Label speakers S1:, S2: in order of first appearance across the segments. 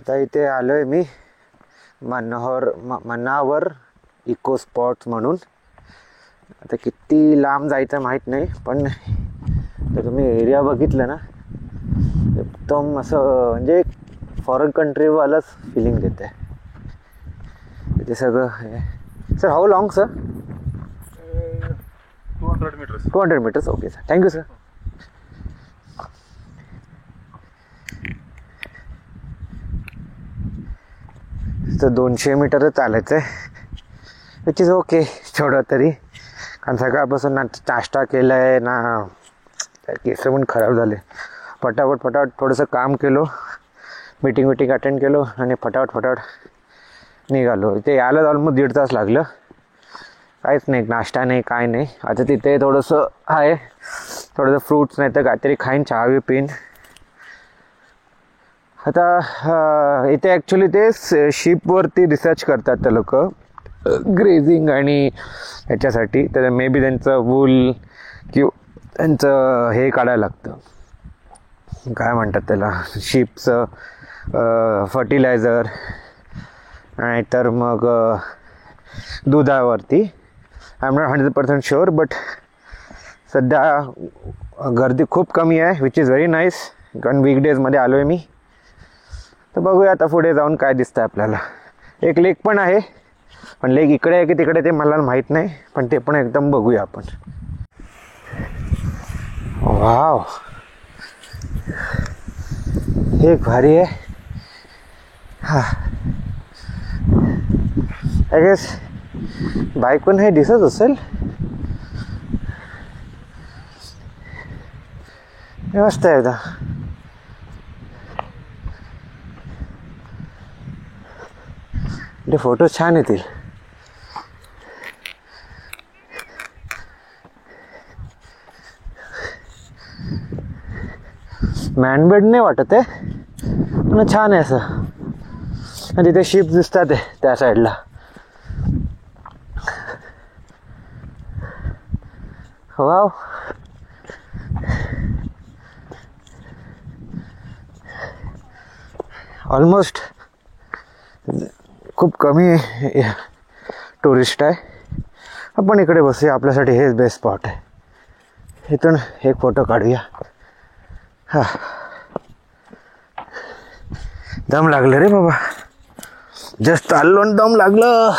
S1: आता इथे आलोय मी मन्नावर इको स्पॉट्स म्हणून. आता किती लांब जायचं माहीत नाही, पण तर तुम्ही एरिया बघितलं ना, एकदम असं म्हणजे फॉरेन कंट्रीवालाच फिलिंग देते इथे सगळं. Sir how long sir? 200 meters. Okay sir, thank you sir. तर 200 मीटरच चालायचं आहे, विच इज ओके थोडं तरी, कारण सकाळपासून ना नाश्ता केला आहे ना, केस पण खराब झाले. फटाफट थोडंसं काम केलो, मीटिंग अटेंड केलो आणि फटाफट निघालो. इथे यायला ऑलमोस्ट 1.5 तास लागलं. काहीच नाही, नाश्ता नाही, काय नाही. आता तिथे थोडंसं आहे, थोडंसं फ्रूट्स नाही तर काहीतरी खाईन, चहा पिईन. आता इथे ॲक्च्युली ते शिपवरती रिसर्च करतात ते लोक, ग्रेझिंग आणि ह्याच्यासाठी. तर मे बी त्यांचं वूल किंवा त्यांचं हे काढायला लागतं, काय म्हणतात त्याला, शिपचं फर्टिलायझर, नाहीतर मग दुधावरती. I am not 100% sure, but सध्या गर्दी खूप कमी आहे, विच इज व्हेरी नाईस, कारण वीकडेजमध्ये आलो आहे मी. तर बघूया आता पुढे जाऊन काय दिसतं आपल्याला. एक लेक पण आहे, पण लेक इकडे आहे की तिकडे ते मला माहीत नाही, पण ते पण एकदम बघूया आपण. वाव, हे भारी आहे. हा, आय गेस बाईकून हे दिसत असेल. मस्त आहे आता. फोटो छान येतील. मॅनमेड नाही वाटत आहे, पण छान आहे असं. आणि तिथे शिप दिसतात आहे त्या साईडला. वाव, ऑलमोस्ट खूप कमी टुरिस्ट आहे. आपण इकडे बसूया, आपल्यासाठी हेच बेस्ट स्पॉट आहे. इथून एक फोटो काढूया. हा, दम लागलं रे बाबा, जस्ट चाललो आणि दम लागलं.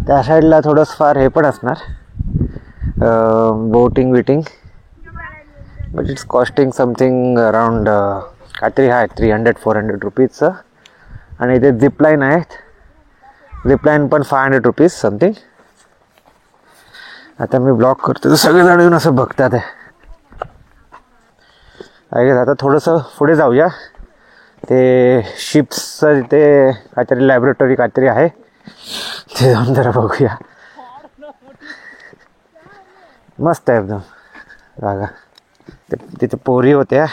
S1: त्या साईडला थोडंसं फार हे पण असणार, boating, but it's costing something around काहीतरी आहे 300-400 रुपीजचं. आणि इथे झिपलाईन आहेत, झिपलाईन पण 500 रुपीज समथिंग. आता मी ब्लॉक करतो तर सगळेजण येऊन असं बघतात आहे. आता थोडंसं पुढे जाऊया. ते शिप्सचं तिथे काहीतरी लॅबोरेटरी काहीतरी आहे, ते जाऊन जरा बघूया. मस्त आहे एकदम जागा. तिथे पोरी होत्या,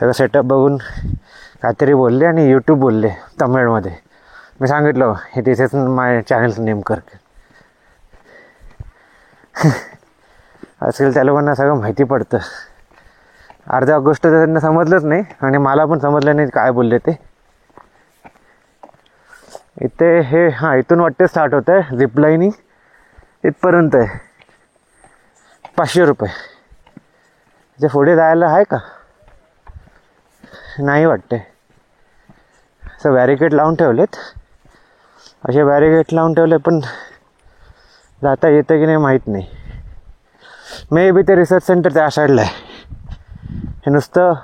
S1: सगळं सेटअप बघून काहीतरी बोलले आणि यूट्यूब बोलले तमिळमध्ये. मी सांगितलं हे तिथेच माझ्या चॅनलचं नेम कर. असेल त्या लोकांना सगळं माहिती पडतं. अर्ध्या गोष्ट त्यांना समजलंच नाही आणि मला पण समजलं नाही काय बोलले ते. इथे हे इथून वाटते स्टार्ट होत आहे झिपलाईनिंग, इथपर्यंत आहे 500 रुपये. जे पुढे जायला आहे का नाही वाटते. असं बॅरिकेड लावून ठेवलेत, असे बॅरिकेड लावून ठेवले, पण जाता येतं की नाही माहीत नाही. मे बी ते रिसर्च सेंटर त्या साईडला आहे, हे नुसतं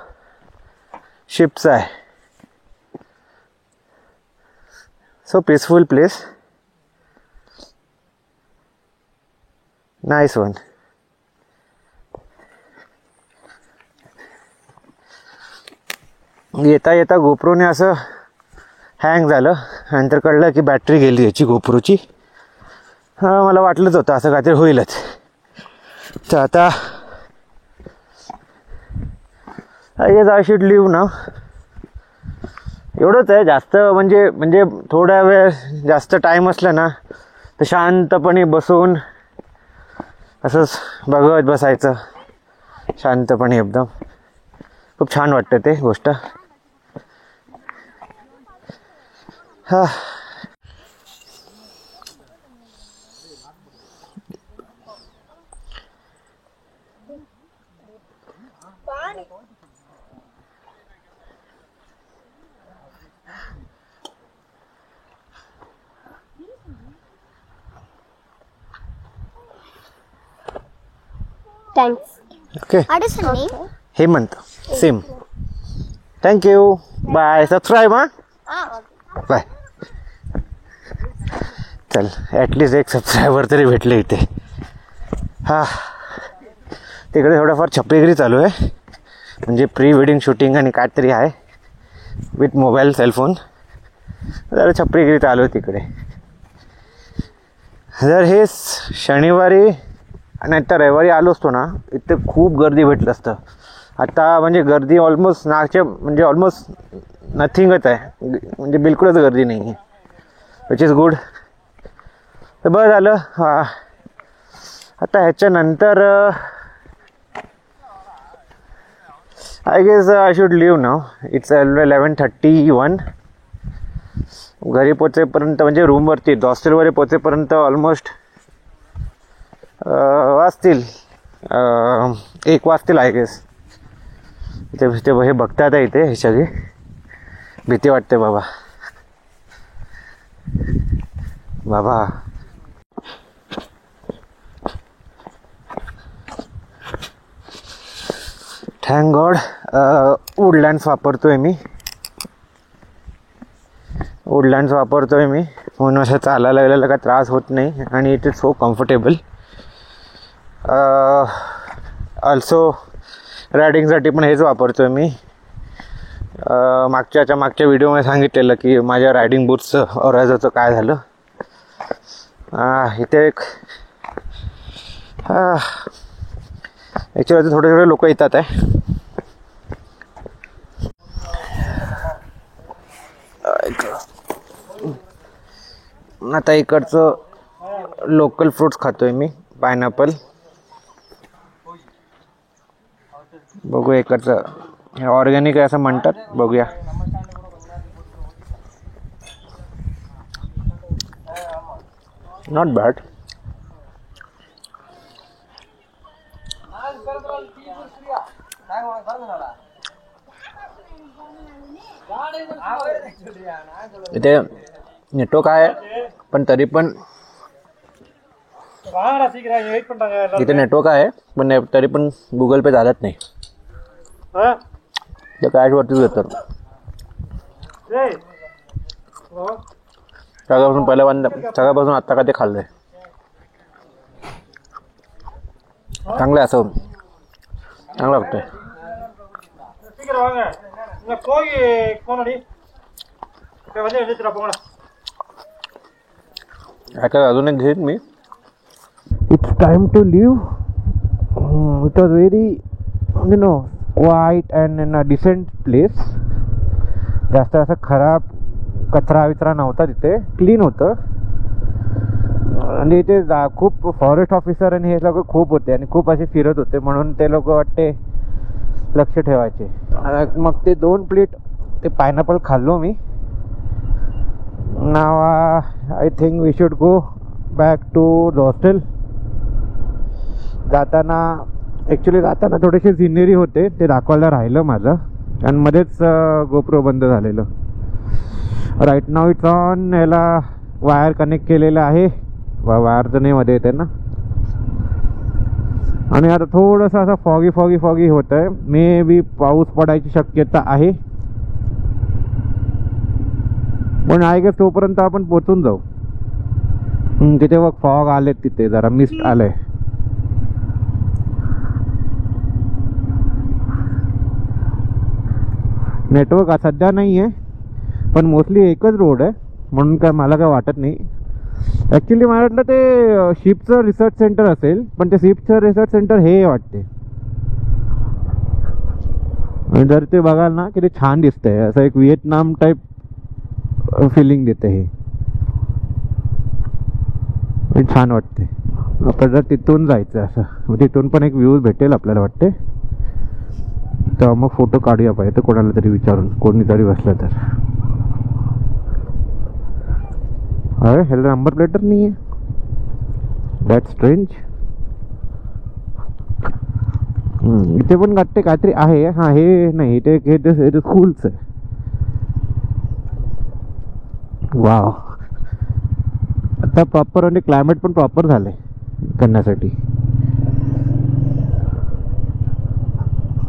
S1: शिप्स आहे. So peaceful place, nice one. येता येता गोप्रोने असं हँग झालं. नंतर कळलं की बॅटरी गेली याची गोप्रोची. मला वाटलंच होतं असं काहीतरी होईलच. तर आता I guess I should leave ना. एवढंच आहे. जास्त म्हणजे थोडा वेळ जास्त टाईम असला ना तर शांतपणे बसून असंच बघत बसायचं शांतपणे. एकदम खूप छान वाटतं ते गोष्ट. हा
S2: Thanks.
S1: Okay.
S2: What is your name?
S1: Hemant. Same. Thank you. Bye. Subscribe. हां
S2: Okay.
S1: बाय. चल ॲटलिस्ट एक सबस्क्रायबर तरी भेटले इथे. हा तिकडे थोडंफार छपरीगिरी चालू आहे. म्हणजे प्री वेडिंग शूटिंग आणि काहीतरी आहे विथ मोबाईल सेलफोन. जरा छपरीगिरी चालू आहे तिकडे. जर हे शनिवारी आणि आता रविवारी आलो असतो ना इथे खूप गर्दी भेटलं असतं. आता म्हणजे गर्दी ऑलमोस्ट म्हणजे ऑलमोस्ट नथिंगच आहे. म्हणजे बिलकुलच गर्दी नाही आहे. Which is good. तर बरं झालं. हा आता ह्याच्यानंतर I guess I should leave now. It's 11:31. घरी पोचेपर्यंत म्हणजे रूमवरती हॉस्टेलवर पोचेपर्यंत ऑलमोस्ट वाजतील 1 वाजतील आय गेस. ते हे बघतात आहे इथे. हे सगळी भीती वाटते बाबा. थँक गॉड वुडलँड्स वापरतोय मी. म्हणून असं चालायला गेलेला काय त्रास होत नाही. आणि it is so comfortable. Also रायडिंगसाठी पण हेच वापरतोय मी. मागच्या व्हिडिओमध्ये सांगितलेलं की माझ्या रायडिंग बूट्सचं ऑरायझोचं काय झालं. इथे एक ॲक्च्युअली थोडे लोक येतात आहे. आता इकडचं लोकल फ्रूट्स खातोय मी. पायनॅपल. बघू इकडचं हे ऑर्गॅनिक आहे असं म्हणतात. बघूया. Not bad. इथे नेटवर्क आहे पण तरी पण इथे नेटवर्क आहे पण तरी पण गुगल पे चालत नाही. ते कॅशवरतीच येतं. सगळ्यापासून आत्ता का ते खाल्लंय. चांगलं आहे. असं चांगलं वाटतंय. अजून एक घेईन मी. It's time to leave. It was very quiet and in a decent place. जास्त असं खराब कचरा नव्हता तिथे. क्लीन होतं. आणि इथे खूप फॉरेस्ट ऑफिसर आणि हे लोक खूप होते आणि खूप असे फिरत होते. म्हणून ते लोक वाटते लक्ष ठेवायचे. मग ते 2 प्लेट ते पायनॅपल खाल्लो मी. Now I think we should go back to the hostel. जाताना थोडेसे सिनेरी होते ते दाखवायला राहिलं माझं. आणि मध्येच गोप्रो बंद झालेलं. Right now it's on. याला वायर कनेक्ट केलेलं आहे. वायर तर नाही मध्ये येते ना. आणि आता थोडंसं असं फॉगी होत आहे. मे बी पाऊस पडायची शक्यता आहे. पण आय गेस तोपर्यंत आपण पोचून जाऊ. तिथे बघ फॉग आलेत. तिथे जरा मिस्ट आलंय. नेटवर्क सध्या नाही आहे पण मोस्टली एकच रोड आहे म्हणून काय मला काय वाटत नाही. ॲक्च्युली मला वाटलं ते शिपचं रिसर्च सेंटर असेल, पण ते शिपचं रिसर्च सेंटर हे वाटते. आणि जर ते बघाल ना किती छान दिसतंय, असं एक व्हिएतनाम टाईप फिलिंग देते हे, छान वाटते. आपण जर तिथून जायचं असं, मग तिथून पण एक व्ह्यू भेटेल आपल्याला वाटते. तर मग फोटो काढूया पाहिजे तर कोणाला तरी विचारून, कोणी जरी बसलं तर. अरे ह्याला नंबर प्लेटर नाही आहे, दॅट स्ट्रेंज. इथे पण वाटते काहीतरी आहे. हा हे नाही, इथे स्कूलच आहे. वाव, आता प्रॉपर म्हणजे क्लायमेट पण प्रॉपर झालंय करण्यासाठी.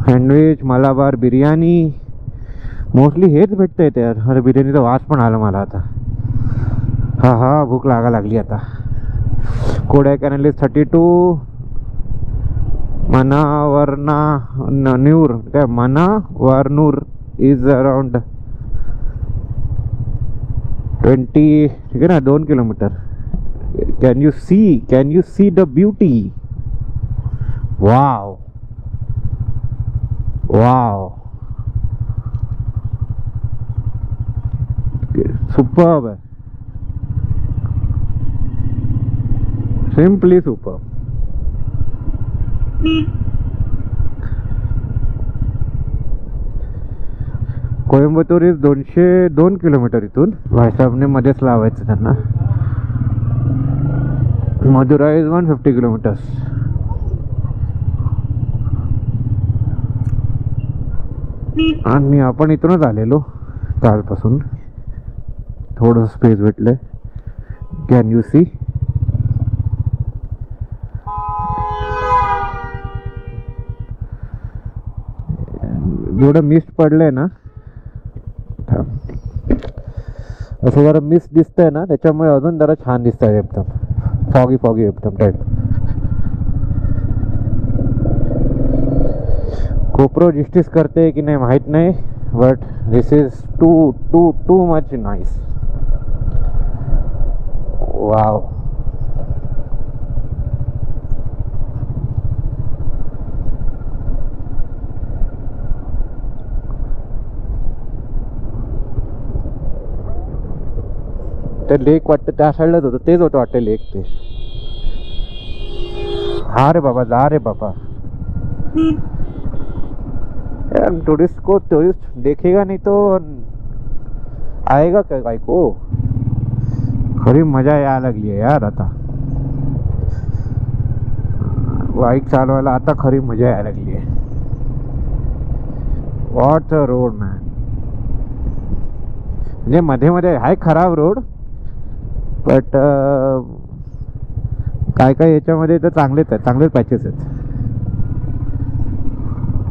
S1: सँडविच, मलाबार बिर्याणी, मोस्टली हेच भेटतंय ते यार. अरे बिर्याणीचा वास पण आला मला आता. हा भूक लागली आता. Kodaikanal is 32, Mannavanur is around 20, ठीक आहे ना, 2 kilometre. Can you see the beauty. Wow superb है, simply superb. Coimbatore is 202 kilometre इथून. भाईसाहेबने मध्येच लावायचं त्यांना. Madurai is 150 kilometres. आणि आपण इथूनच आलेलो कालपासून. थोडं स्पेस भेटलंय. Can you see. जेवढं मिस्ट पडलंय ना, असं जरा मिस्ट दिसतंय ना, त्याच्यामुळे अजून जरा छान दिसतंय. एकदम फॉगी एकदम टाईप. कोप्रो जस्टिस करते की नाही माहित नाही, but this is too much nice. Wow. ते लेक वाटतं त्या साईडलाच होतं, तेच होतं वाटतं लेक ते. हा रे बाबा, जा रे बाबा. टूरिस्ट को टूरिस्ट देखेगा नहीं तो आएगा क्या काय को. खरी मजा यायला लागली आहे यार आता. बाईक चालवायला आता खरी मजा यायला लागली आहे. What a road man. म्हणजे मध्ये मध्ये आहे खराब रोड, बट काय याच्यामध्ये तर चांगलेच पॅचेस आहेत.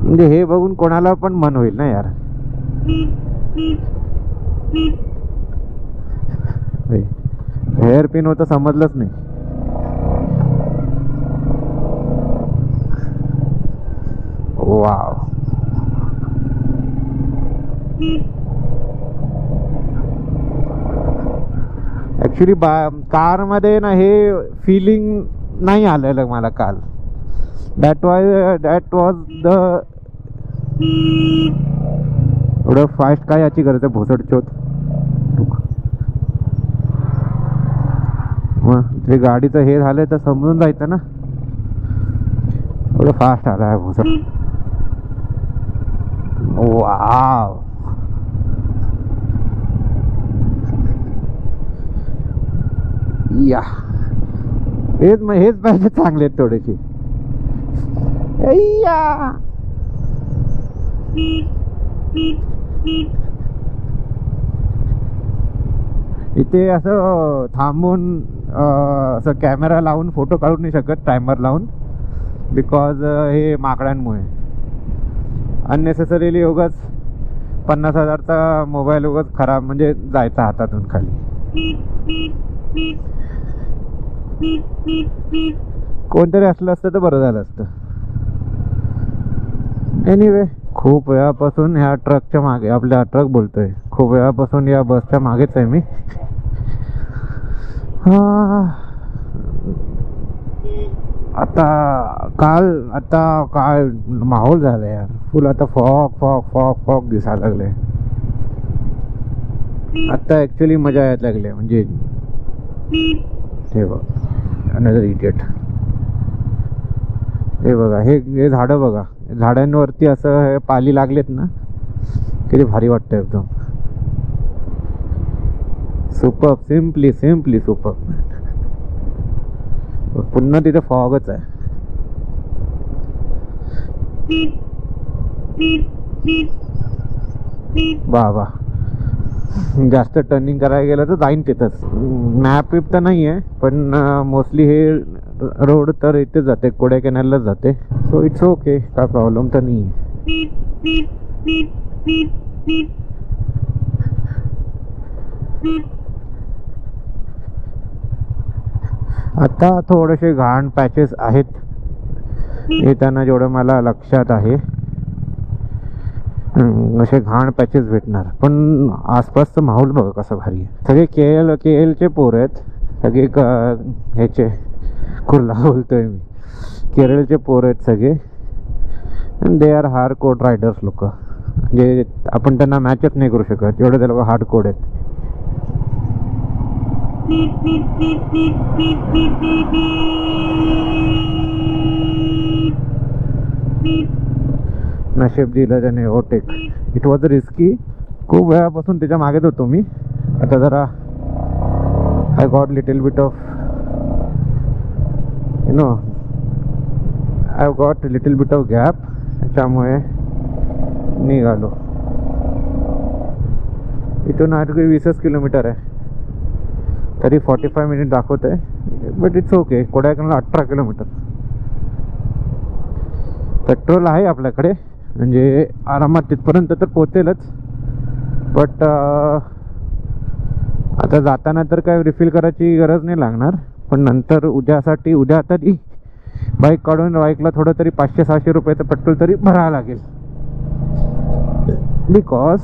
S1: म्हणजे हे बघून कोणाला पण मन होईल ना यार. हेअर पिन होतं समजलंच नाही. वाव. ऍक्च्युली कार मध्ये ना हे फिलिंग नाही आलेलं मला काल. That was the. एवढं फास्ट काय याची गरज आहे भोसडचोत. मग ते गाडीचं हे झालंय तर समजून जायचं ना. एवढं फास्ट आला आहे भोसड. वाव. या हेच पाहिजे चांगले थोडेसे. इथे असं थांबून असं कॅमेरा लावून फोटो काढू नाही शकत, टायमर लावून, बिकॉज हे माकडांमुळे. अननेसेसरीली उगाच 50,000चा मोबाईल उगाच खराब म्हणजे जायचा हातातून खाली. कोणतरी असलं असतं तर बरं झालं असतं. एनिवे खूप वेळापासून ह्या ट्रकच्या मागे, आपल्या ट्रक बोलतोय, खूप वेळापासून या बसच्या मागेच आहे मी. आता काय माहोल झाला यार, फुल आता फॉग फॉग फॉग फॉग दिसायला लागले. आता ऍक्च्युली मजा यायला लागली. म्हणजे हे बघ, अनदर इडियट. हे बघा, हे झाडं बघा, झाडांवरती असं हे पाली लागलेत ना, किती भारी वाटतं एकदम. Super, simply super. पुन्हा तिथे फॉगच आहे. बाबा, जास्त टर्निंग करायला गेलं तर जाईन तिथंच. मॅप विप तर नाही आहे, पण मोस्टली हे रोड तर इथे जाते, कोडायकनाललाच जाते. सो इट्स ओके, काय प्रॉब्लेम तर नाही आहे. आता थोडेसे घाण पॅचेस आहेत येताना, जेवढं मला लक्षात आहे. असे घाण पॅचेस भेटणार, पण आसपासचं माहोल बघा कसं भारी आहे. सगळे के एलचे पोर आहेत, सगळे ह्याचे, कुर्ला बोलतोय मी, केरळचे पोर आहेत सगळे. They are hard code riders लोक, म्हणजे आपण त्यांना मॅचच नाही करू शकत, एवढे ते लोक हार्ड कोड आहेत. नशीब दिलं त्याने ओटेक. It was risky. खूप वेळापासून त्याच्या मागेच होतो मी. आता जरा I got little bit of I got little bit of gap, त्याच्यामुळे निघालो. इथून 20 किलोमीटर आहे, तरी 45 मिनिट दाखवत आहे, but it's okay. Kodaikanal 18 kilometre. Petrol आहे आपल्याकडे, म्हणजे आरामात तिथपर्यंत तर पोचेलच. बट आता जाताना तर काय रिफिल करायची गरज नाही लागणार, पण नंतर उद्या तरी बाईक काढून बाईकला थोडं तरी 500-600 रुपयाचं पेट्रोल तरी भरावं लागेल. बिकॉज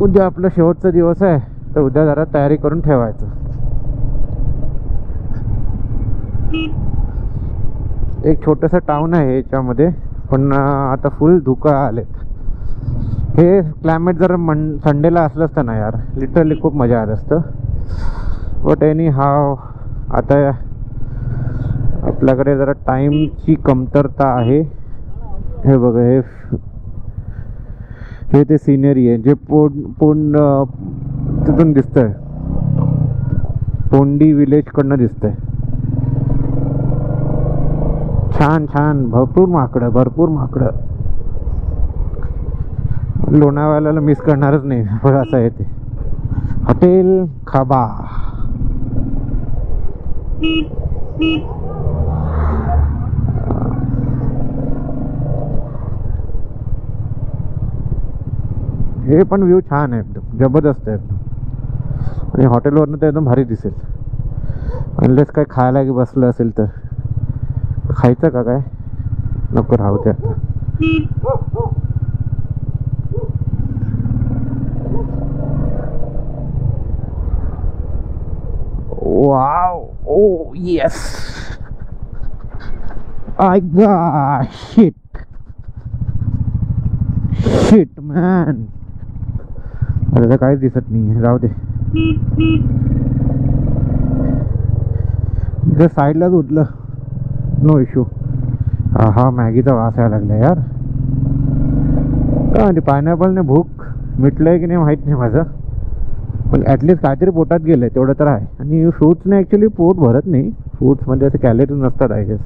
S1: उद्या आपला शेवटचा दिवस आहे, तर उद्या जरा तयारी करून ठेवायचं. एक छोटंसं टाउन आहे याच्यामध्ये, पण आता फुल धुकं आले. हे क्लायमेट जर संडेला असलं असतं ना यार, लिटरली खूप मजा आलं असतं. बट एनी हाव, आता आपल्याकडे जरा टाईमची कमतरता आहे. हे बघा, हे ते सिनरी आहे जे तिथून दिसतंय, पोंडी विलेज कडनं दिसतंय. छान, भरपूर माकडं. लोणावळ्याला मिस करणारच नाही, पण असं आहे ते. हॉटेल खाबा. हे पण व्ह्यू छान आहे, एकदम जबरदस्त आहे एकदम. आणि हॉटेलवरनं तर एकदम भारी दिसेल. अनलेस काय खायला बसलं असेल तर. खायचं का काय नको, राहू ते आता. Wow, oh yes, I got shit man. आता काहीच दिसत नाही, राहू दे. साईडलाच उठलं, नो इश्यू. हा मॅगीचा वास यायला लागला यार. का पायनॅपलने भूक मिटलंय की नाही माहीत नाही माझं, पण ॲटलिस्ट काहीतरी पोटात गेलंय तेवढं तर आहे. आणि फ्रूट्सने ॲक्च्युली पोट भरत नाही. फ्रूट्समध्ये असे कॅलरीज नसतात, आय गेस.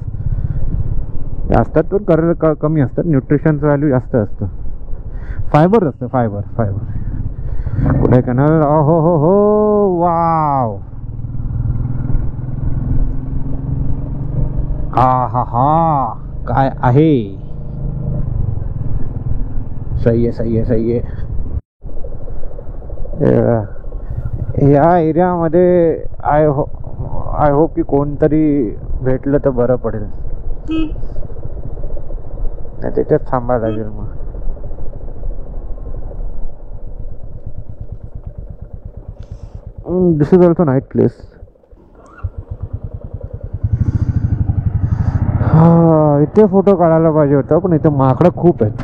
S1: असतात पण कमी असतात. न्यूट्रिशनचं व्हॅल्यू जास्त असतं. फायबर असतं, फायबर. कोडायकनाल, हो वाव. हा काय आहे. सही आहे. या एरियामध्ये आय होप की कोणतरी भेटलं तर बरं पडेल. नाही त्याच्यात थांबा लागेल मग. दिस इज ऑल्सो नाईट प्लेस. इथे फोटो काढायला पाहिजे होता, पण इथे माकडं खूप आहेत.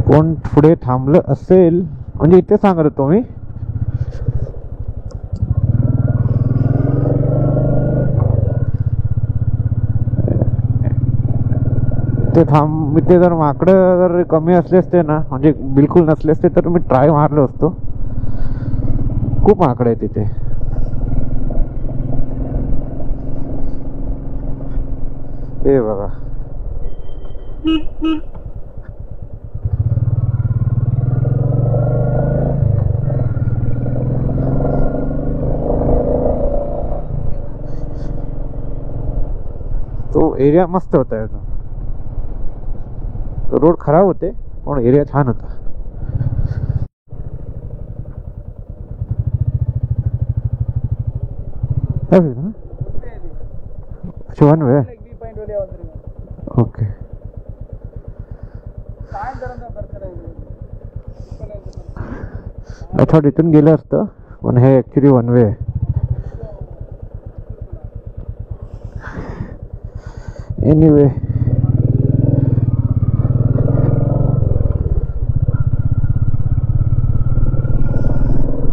S1: कोण पुढे थांबलं असेल म्हणजे इथे सांगत होतो मी. इथे जर माकडं जर कमी असले असते ना, म्हणजे बिलकुल नसले असते तर मी ट्राय मारलो असतो. खूप माकडं आहे तिथे. हे बघा, तो एरिया मस्त होता. तो रोड खराब होते पण एरिया छान होता. One way. ओके. अच्छा, इथून गेलं असतं पण हे ऍक्च्युली वन वे आहे. एनिवे,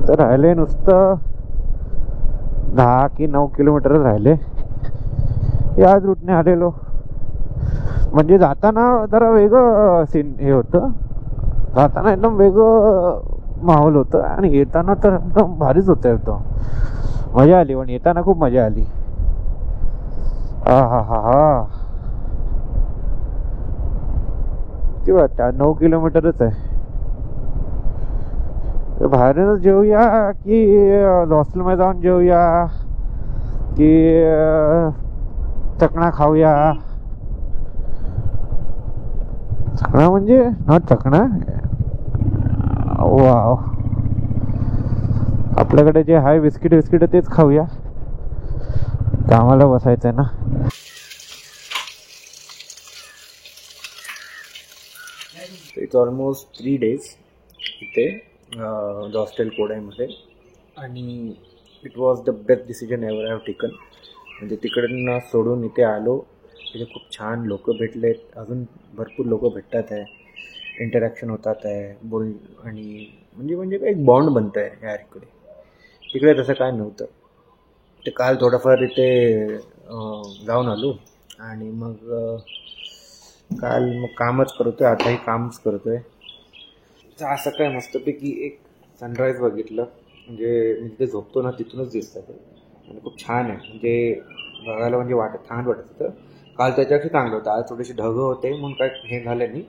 S1: तर राहिले नुसतं 10 की 9 किलोमीटरच राहिले. याच रूटने आलेलो. म्हणजे जाताना जरा वेगळं सीन हे होतं, जाताना एकदम वेगळं माहोल होतं आणि येताना तर एकदम भारीच होतं. एकदम मजा आली, पण येताना खूप मजा आली. हा हा हा हा, किती वाटतं 9 किलोमीटरच आहे. बाहेरच जेवूया की हॉस्टेलमध्ये जाऊन जेवूया की चकणा खाऊया. चकणा म्हणजे नॉट चकणा, वाव, आपल्याकडे जे आहे बिस्किट तेच खाऊया. कामाला बसायचंय ना. इट्स ऑलमोस्ट 3 days इथे हॉस्टेल कोडाईमध्ये, आणि it was the best decision ever I have taken. म्हणजे तिकडनं सोडून इथे आलो. इथे खूप छान लोक भेटलेत, अजून भरपूर लोक भेटतात आहे, इंटरॅक्शन होतात आहे, आणि म्हणजे एक बॉन्ड बनतं आहे यार इकडे. तिकडे तसं काय नव्हतं. ते काल थोडंफार इथे जाऊन आलो आणि मग काल कामच करतोय, आताही कामच करतोय. असं काय मस्तपैकी एक सनराईज बघितलं. म्हणजे मी जिथे झोपतो ना तिथूनच दिसतं ते, आणि खूप छान आहे. म्हणजे बघायला म्हणजे छान वाटत होतं. काल त्याच्यापेक्षा चांगलं होतं. आज थोडेसे ढगं होते म्हणून काय हे झालं नाही.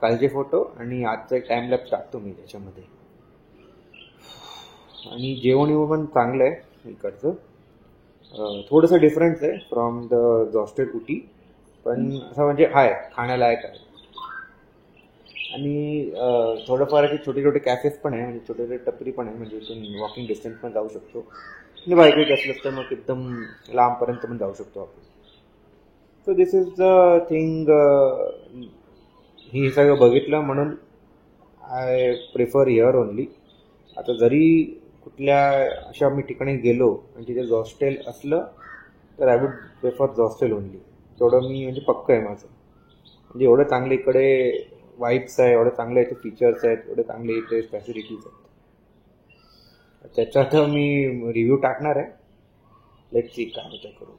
S1: कालचे फोटो आणि आजचा एक टाईमलॅप्स टाकतो मी त्याच्यामध्ये. आणि जेवण पण चांगलं आहे इकडचं. थोडंसं डिफरन्स आहे फ्रॉम द हॉस्टेल उटी, पण असं म्हणजे आहे, खाण्यालायक आहे. आणि थोडंफार असे छोटे छोटे कॅफेस पण आहे, म्हणजे छोटे छोटे टपरी पण आहे, म्हणजे इथून वॉकिंग डिस्टन्स पण जाऊ शकतो. आणि बाईक असलं तर मग एकदम लांबपर्यंत पण जाऊ शकतो आपण. So this is the thing. हे सगळं बघितलं म्हणून आय प्रिफर हिअर ओनली. आता जरी कुठल्या अशा मी ठिकाणी गेलो आणि तिथे हॉस्टेल असलं तर I would prefer hostel only. तेवढं मी म्हणजे पक्क आहे माझं. म्हणजे एवढं चांगलं इकडे वाईब्स आहे, एवढे चांगले इथे फीचर्स आहेत, एवढे चांगले इथे फॅसिलिटीज आहेत. त्याच्यात मी रिव्ह्यू टाकणार आहे. लेट्स सी काय होतं करू.